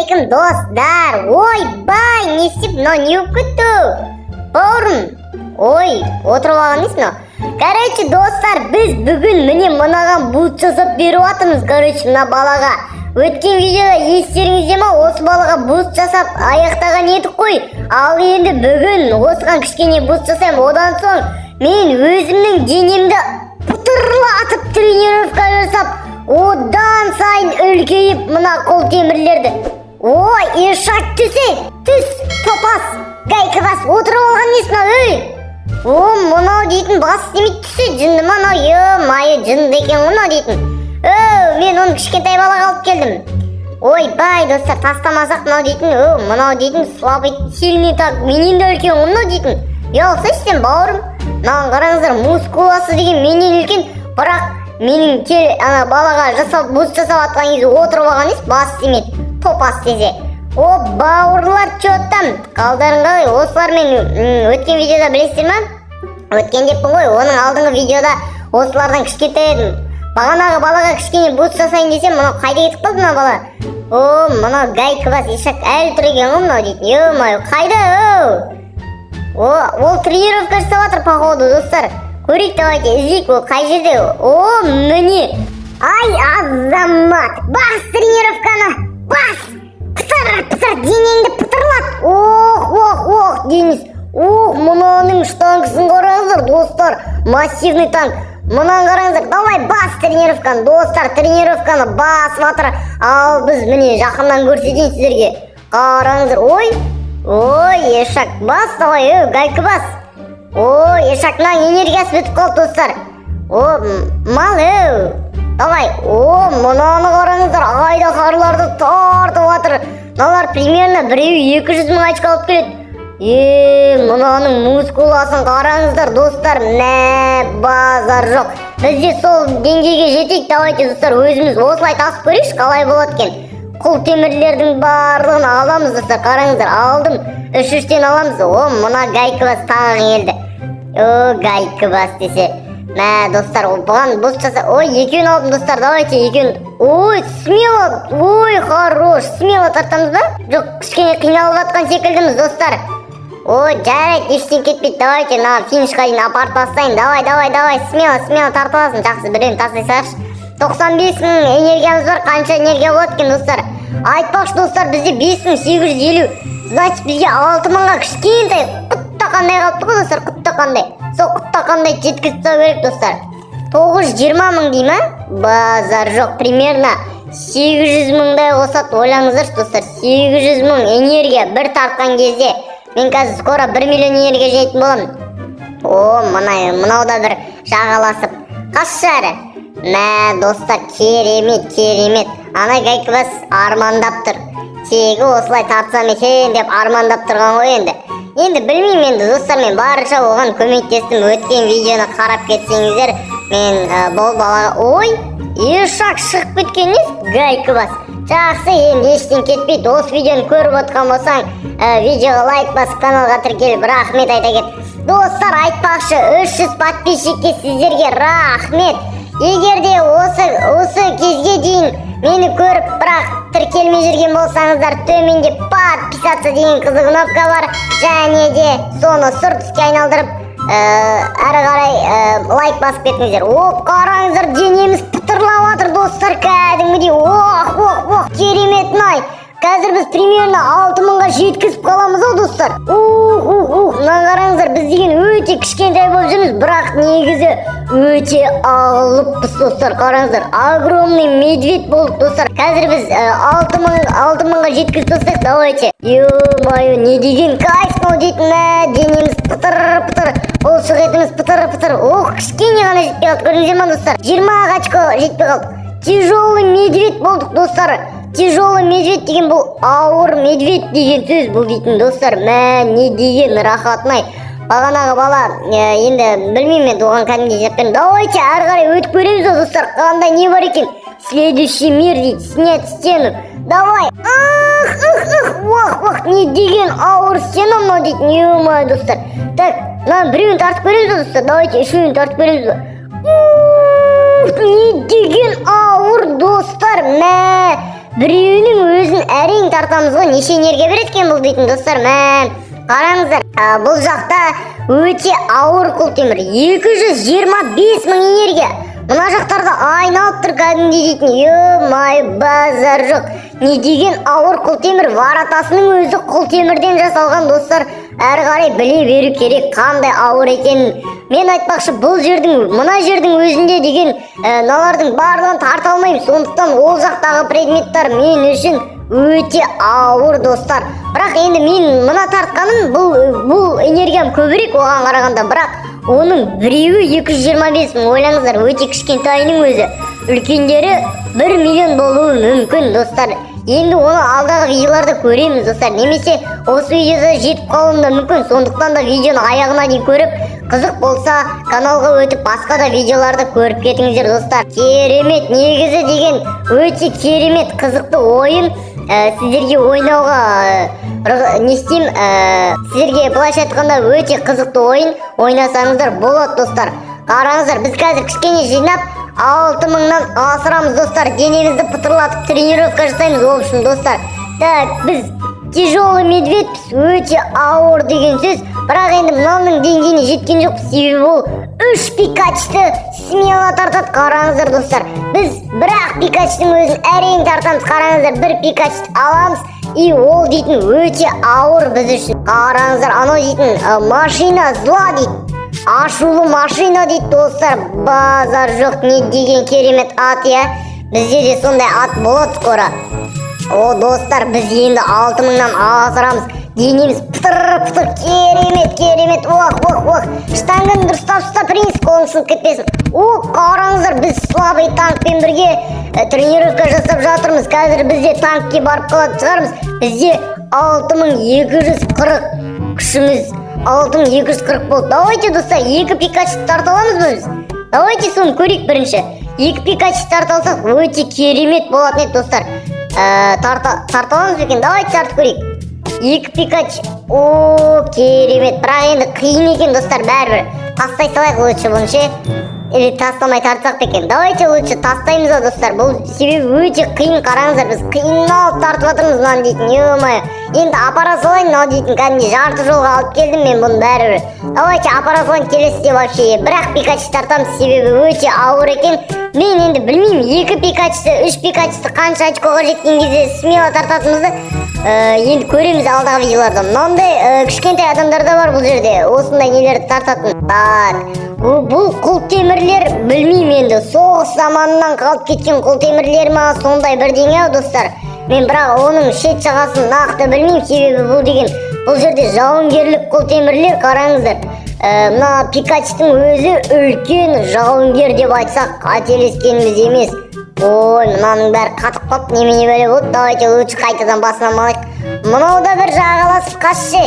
Ассалаумағалейкум достар. Ойбай, не істеп, мынау не болып кетті? Бауырым, ой, отырып алған емес мынау. Короче, достар, біз бүгін міне мынаған буст жасап беріп жатырмыз. Короче, мына балаға. Өткен видеода естеріңізде ма, осы балаға буст жасап аяқтаған едік қой. Ал енді бүгін осыған кішкене буст жасаймын. Одан соң мен өзімнің денемді пұтырлатып тренировка жасап, одан сайын үлкейіп мына қол темірлерді. Ой, ешак түс, топас, гайкабас, отырып алған несін ау? О, мынау дейтін бас істемейді түсі, жынды ма мынау? Майы жынды екен мынау дейтін. Мен оны кішкентай балаға алып келдім. Ой, бай достар, тастамасақ мынау дейтін. Мынау дейтін слабый, сильный так, менен де үлкен мынау дейтін. Ұялсайшы сен бауырым. Мынаған қараңыздар, мускуласы деген менен үлкен, бірақ менің ана балаға жасап буст жасап атқан кезде отырып алған емес, бас істемейді. Топас десе. О, бауырлар, чоттам. Қалдарың қалай? Осылар мен өткен видеода білесіздер ма? Өткен деппін ғой, оның алдыңғы видеода осылардан кішкентай едім. Бағанағы балаға кішкене буст жасайын десем, мынау қайда кетіп қалды мына бала? О, мынау гайкабас ешак әлі тұр екен ғой мынау дейтін. Ё-мое, қайда? Ол тренировка жасап жатыр походу, достар. Көрейік, давайте іздейік, ол қай жерде? О, міне. Ай, азамат, бас тренировканы, бас! Пытыр, денеңді пытырлат. Ох, Денис. Мынаның штангысын қараңыздар, достар. Массивный танк. Мынаны қараңыздар. Давай бас тренировканы, достар. Тренировканы басып жатыр. Ал біз міне жақыннан көрсетейін сіздерге. Қараңыздар. Ой, ешак бас, давай, гайкабас. Ой, ешактың энергиясы бітіп қалды, достар. Мал, давай. Мынаны қараңыздар. Айда қарларды тартып жатыр. Мыналар примерно біреу 200 мың очко алып келеді. Мынаның мускуласын қараңыздар, достар. Базар жоқ. Бізде сол деңгейге жетейік. Давайте, достар, өзіміз осылай тасып көрейікші, қалай болады екен. Құл темірлердің барлығын аламыз, достар. Қараңыздар, алдым. 3-3-тен аламыз. Мына гайкабас тағы келді. Гайкабас десе. Достар, бұған буст жаса. Екеуін алдым, достар. Давайте, екеуін. Смело. Хорош. Смело тартамыз ба? Жоқ, кішкене қиналып жатқан секілдіміз, достар. Жарайды, ештен кетпейді. Давайте, финишқа дейін апарып тастайын. Давай. Смело тартып аласың. Жақсы, біреуін тастай салшы. 95 мың энергиямыз бар. Қанша энергия болады екен, достар? Айтпақшы, достар, бізде 5850. Значит, бізге 6000-ға кішкентай құттақандай қалыпты ғой, достар. Құттақандай. Сол құттақандай жеткізіп керек, достар. 920 мың дей ма? Базар жоқ, примерно 800 мыңдай қосады. Ойлаңыздаршы, достар. 800 мың энергия бір тартқан кезде. Мен қазір скоро 1 миллион энергия жейтін боламын. Мынау да бір жағаласып. Қашары. Достар, керемет. Ана гайкабас армандап тұр. Тегі осылай тартсам екен деп армандап тұрған ғой енді. Енді білмеймін енді, достар, мен барынша оған көмектестім. Өткен видеоны қарап кетсеңіздер, мен бұл балаға... ешак шығып кеткен емес, гайкабас. Жақсы, енді ештен кетпейді. Осы видеоны көріп отқан болсаң, видеоға лайк басып, каналға тіркеліп, рахмет айта кет. Достар, айтпақшы, 300 подписчикке сіздерге рахмет. Егерде осы кезге дейін мені көріп, бірақ тіркелмей жүрген болсаңыздар, төменде подписаться деген қызыл кнопка бар. Және де соны сұр түске айналдырып, әрі қарай лайк басып кетіңіздер. Қараңыздар, денеміз пұтырлап жатыр, достар, кәдімгідей. Керемет. Қазір біз примерно 6000-ға жеткізіп қаламыз, достар. Мына қараңыздар, біз деген өте кішкентай болып жүрміз, бірақ негізі өте ағылыппыз, достар. Қараңыздар, огромный медведь болдық, достар. Қазір біз 6000-ға жеткізіп достар. Давайте. Ё-мое, не деген кайф мынау дейтін. Денеміз пытыр. Бұлшық етіміз пытыр. Кішкене ғана жетпей қалды, көрдіңіздер ма, достар? 20 очко жетпей қалды. Тяжелый медведь болдық, достар. Тяжелый медведь деген бұл ауыр медведь деген сөз бұл дейтін, достар. Не деген рахатнай. Бағанағы бала, енді білмеймін, оған кәдімге жаппен. Давайте, әрі қарай өтіп көреміз, достар. Қандай не бар екен? Следующий мир дейді, снять стену. Давай. Не деген ауыр стена мынау дейтін. Ё-мое, достар. Так, біреуін тартып көреміз, достар. Давайте, үшеуін тартып көреміз. не деген ауыр достар, мә. Біреуінің өзін әрең тартамыз ғой, неше энергия береді екен бұл дейтін достар, мә. Қараңыздар, бұл жақта өте ауыр құлтемір, 225 мың энергия. Мына жақтарда айналып тұр кәдімгідей дейтін, е-май, базар жоқ. Не деген ауыр құлтемір, варатасының өзі құлтемірден жасалған достар. Әрі қарай біле беру керек қандай ауыр екенін. Мен айтпақшы, бұл жердің, мына жердің өзінде деген налардың барлығын тарта алмаймын. Сондықтан ол жақтағы предметтер мен үшін өте ауыр достар. Бірақ енді мен мына тартқаным, бұл энергиям көбірек оған қарағанда, бірақ оның біреуі 225 мың. Ойлаңыздар, өте кішкентайының өзі. Үлкендері 1 миллион болуы мүмкін достар. Енді оны алдағы видеоларда көреміз достар. Немесе осы видеода жетіп қалуым да мүмкін. Сондықтан да видеоны аяғына дейін көріп, қызық болса каналға өтіп басқа да видеоларды көріп кетіңіздер достар. Керемет, негізі деген өте керемет қызықты ойын. Сіздерге ойнауға не істеймін, сіздерге былайша айтқанда өте қызықты ойын ойнасаңыздар болады достар. Қараңыздар, біз қазір кішкене жинап 6 мыңнан асырамыз достар. Денемізді пытырлатып тренировка жасаймыз. В общем достар, так, біз тяжелый медведьпіз, өте ауыр деген сөз. Бірақ енді мынаның деңгейіне жеткен жоқ, себебі ол 3 пикачты смело тартады. Қараңыздар достар, біз бірақ пикачтың өзін әрең тартамыз. Қараңыздар, бір пикачты аламыз, и ол дейтін өте ауыр біз үшін. Қараңыздар, анау дейтін машина зла дейді, ашулы машина дейді достар. Базар жоқ, не деген керемет ат, я. Бізде де сондай ат болады скоро. О достар, біз енді 6 мыңнан асырамыз. Денеміз пытыр-пытыр, керемет, ох. Штангын дұрыстап ұста, принц, қолың сынып кетпесін. Қараңыздар, біз слабый танкпен бірге тренировка жасап жатырмыз. Қазір бізде танкке барып қалатын шығармыз. Бізде 6240 күшіміз, 6240 болды. Давайте достар, 2 пикачты тарталамыз біз. Давайте соны көрейік бірінші. 2 пикачты тарталсақ өте керемет болатын еді достар. Тарталамыз екен, давайте тартып көрейік. 2 пикач, керемет. Бірақ енді қиын екен достар, бәрібір. Тастай салайық лучше бұншы. Или тастамай тартсақ екен. Давайте лучше тастаймыз да достар. Бұл себебі өте қиын. Қараңыздар, біз қиналып тартып жатырмыз мынаны дейтін. Е-май, енді апара салайын мынау дейтін. Кәдімгі жарты жолға алып келдім мен бұны бәрібір. Давайте апара салайын, келесіде вообще. Бірақ пикач тартамыз, себебі өте ауыр екен. Мен енді білмеймін, 2 пикачты, 3 пикачты қанша очкоға жеткен кезде смело тартатымызды енді көреміз алдағы видеоларда. Мынандай кішкентай адамдар да бар бұл жерде, осындай нелерді тартатын. Бұл құлтемірлер білмеймін енді, соғыс заманынан қалып кеткен құлтемірлер ма, сондай бірдеңе достар. Мен бірақ оның шет жағасын нақты білмеймін, себебі бұл деген бұл жерде жауынгерлік құлтемірлер. Қараңыздар, мына пикачтың өзі үлкен жауынгер деп айтсақ қателескеніміз емес. Ой, мынаның бәрі қатып қалды, немене бәле болды. Давайте лучше қайтадан басынан алайық. Мынау да бір жағаласып қашшы.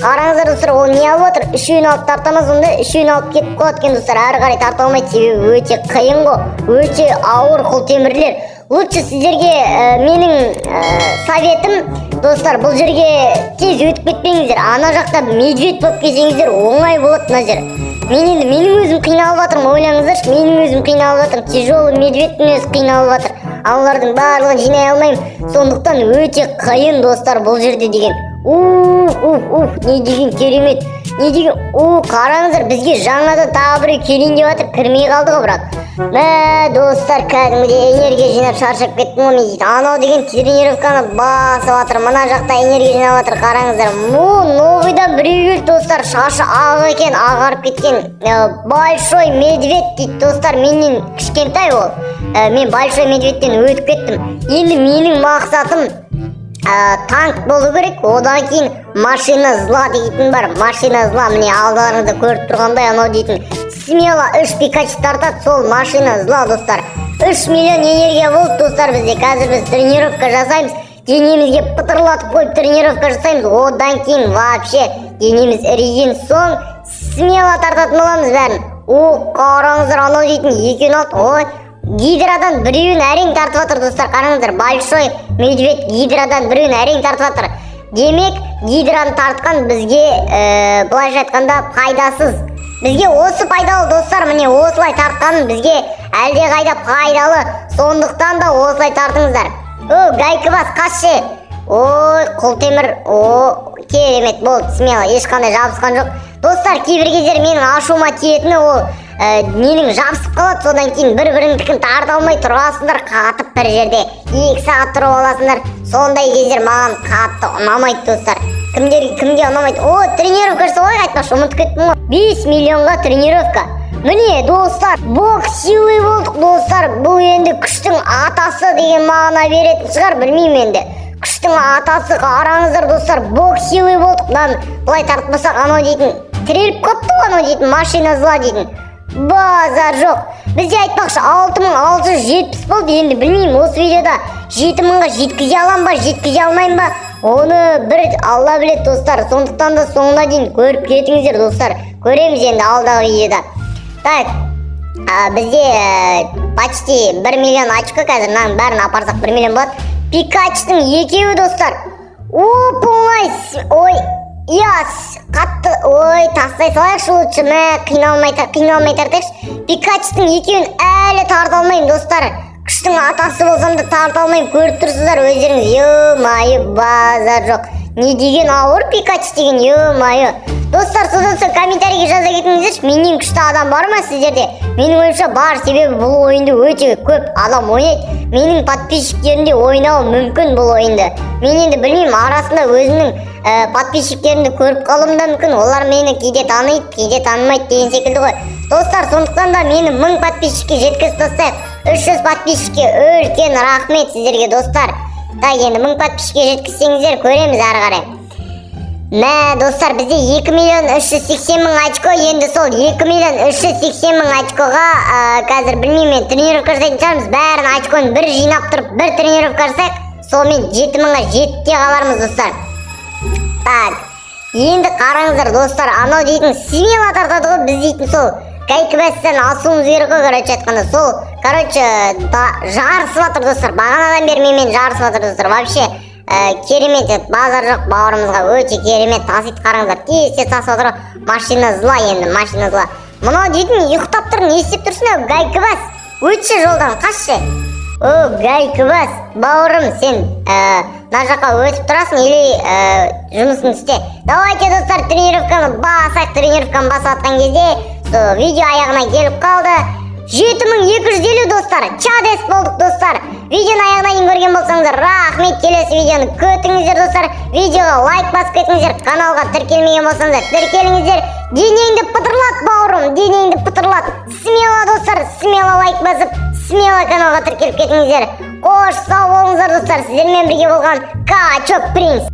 Қараңыздар достар, ол не алып отыр? Үшеуін алып тартамыз, онда үшеуін алып кетіп қалады екен достар. Әрі қарай тарта алмайды, себебі өте қиын ғой, өте ауыр құлтемірлер. Лучше сіздерге менің советім достар, бұл жерге тез өтіп кетпеңіздер. Ана жақта медведь болып келсеңіздер оңай болады мына жер. Менің өзім қиналып жатырмын, ойлаңыздаршы, менің өзім қиналып жатырмын. Тяжелый медведьтің өзі қиналып жатыр. Аналардың барлығын жинай алмаймын. Сондықтан өте қиын достар бұл жерде деген. Не деген керемет. Не деген, қараңыздар, бізге жаңадан тағы біреу келейін деп жатыр, кірмей қалды ғой бірақ. Мә достар, кәдімгідей энергия жинап шаршап кеттім ғой мен дейді. Анау деген тренировканы басып жатыр, мына жақта энергия жинап жатыр. Қараңыздар, новыйдан біреу келді достар, шашы ақ екен, ағарып кеткен. Большой медведь дейді достар, менен кішкентай ол. Мен большой медведьтен өтіп кеттім. Енді менің мақсатым танк болу керек, одан кейін машина зла дейтін бар. Машина зла, міне алдыларыңызда көріп тұрғандай анау дейтін. Смело 3 пикач тартады, сол машина зла достар. 3 миллион энергия болды достар бізде. Қазір біз тренировка жасаймыз. Денемізге пытырлатып қойып тренировка жасаймыз. Одан кейін вообще денеміз іреген соң смело тартатын боламыз бәрін. Қараңыздар, анау дейтін екен алды. Гидрадан біреуін әрең тартып жатыр достар. Қараңыздар, большой медведь гидрадан біреуін әрең тартып жатыр. Демек гидраны тартқан бізге былайша айтқанда пайдасыз. бізге осы пайдалы достар, міне осылай тартқан бізге әлде қайда пайдалы, сондықтан да осылай тартыңыздар. О, гайкыбас қасшы. Ой, құлтемір. О, керемет болды, смело, ешқандай жабысқан жоқ. Достар, кейбір кездері менің ашуыма тиетіні ол ненің жабысып қалады, содан кейін бір-біріңдікін тарта алмай тұрасыңдар қатып бір жерде 2 сағат тұрып аласыңдар. Сондай кездер маған қатты ұнамайды достар. Кімге ұнамайды? О, тренировка жасауға айтпақшы, ұмытып кеттім ғой. 5 миллионға тренировка. Міне достар, бокс силы болдық достар. Бұл енді күштің атасы деген мағына беретін шығар, білмеймін енді. Күштің атасы, қараңыздар достар, бокс силы болдық. Бұлай тартпасақ анау дейтін тіреліп қапты, анау дейтін машина зла дейтін базар жоқ. Бізде айтпақшы 6670 болды. Енді білмеймін, осы видеода 7000-ға жеткізе алам ба, жеткізе алмайым ба, оны бір Алла біледі достар. Сондықтан да соңына дейін көріп кетіңіздер достар. Көреміз енді алдағы видеода. Так, бізде почти 1 миллион очко қазір, бәрін апарсақ 1 миллион болады. Пикачтың екеуі достар. Оп-оңай, ой, яс, қатты, ой, тастай салайықшы лучше, қиналмай тартайықшы. Пикачтың екеуін әлі тарта алмайым достар. Күштің атасы болсам да тарта алмайым, көріп тұрсыздар өздеріңіз. Ё-майы, базар жоқ. Не деген ауыр Пикач деген, ё-майы. Достар, содан соң комментарийге жаза кетіңіздерші, менен күшті адам бар ма сіздерде? Менің ойымша бар, себебі бұл ойынды өте көп адам ойнайды. Менің подписчиктерімде ойнауы мүмкін бұл ойынды. Мен енді білмеймін, арасында өзімнің подписчиктерімді көріп қалуым да мүмкін. Олар мені кейде таниды, кейде танымайды деген секілді ғой. Достар, сондықтан да мені 1000 подписчикке жеткізіп тастайық. 300 подписчикке үлкен рахмет сіздерге достар. Так, енді 1000 подписчикке жеткізсеңіздер көреміз әрі қарай. Достар, бізде 2 миллион 380 мың очко, енді сол 2 миллион 380 мың очкоға қазір білмеймін, тренировка жасайтын шығармыз. Бәрін очконы бір жинап тұрып, бір тренировка жасайық, сонымен 7000-ға жетте қалармыз достар. Так, енді қараңыздар достар, анау дейтін смело тартады ғой, біз дейтін сол гайкыбастан асуымыз керек қой, короче айтқанда. Сол, короче, жарысып жатыр достар, бағанадан бері менімен жарысып жатыр достар. Вообще керемет, базар жоқ, бауырымызға өте керемет тасиды. Қараңыздар, тез тасып отыр. Машина зла, енді машина зла. Мынау дейтін ұйықтап тұр, не істеп тұрсың? Гайкыбас, өтші жолдан, қашшы. О, гайкыбас, бауырым, сен мына жаққа өтіп тұрасың или жұмысын істе. Давайте достар, тренировканы басып атқан кезде видео аяғына келіп қалды. 7250 достар, чадес болдық достар. Видеоны аяғына дейін көрген болсаңыздар рахмет, келесі видеоны күтіңіздер достар. Видеоға лайк басып кетіңіздер, каналға тіркелмеген болсаңыздар тіркеліңіздер. Денеңді пытырлат бауырым, денеңді пытырлат. Смело достар, смело лайк басып, смело каналға тіркеліп кетіңіздер. Қош сау болыңыздар достар, сіздермен бірге болған Качок Принц.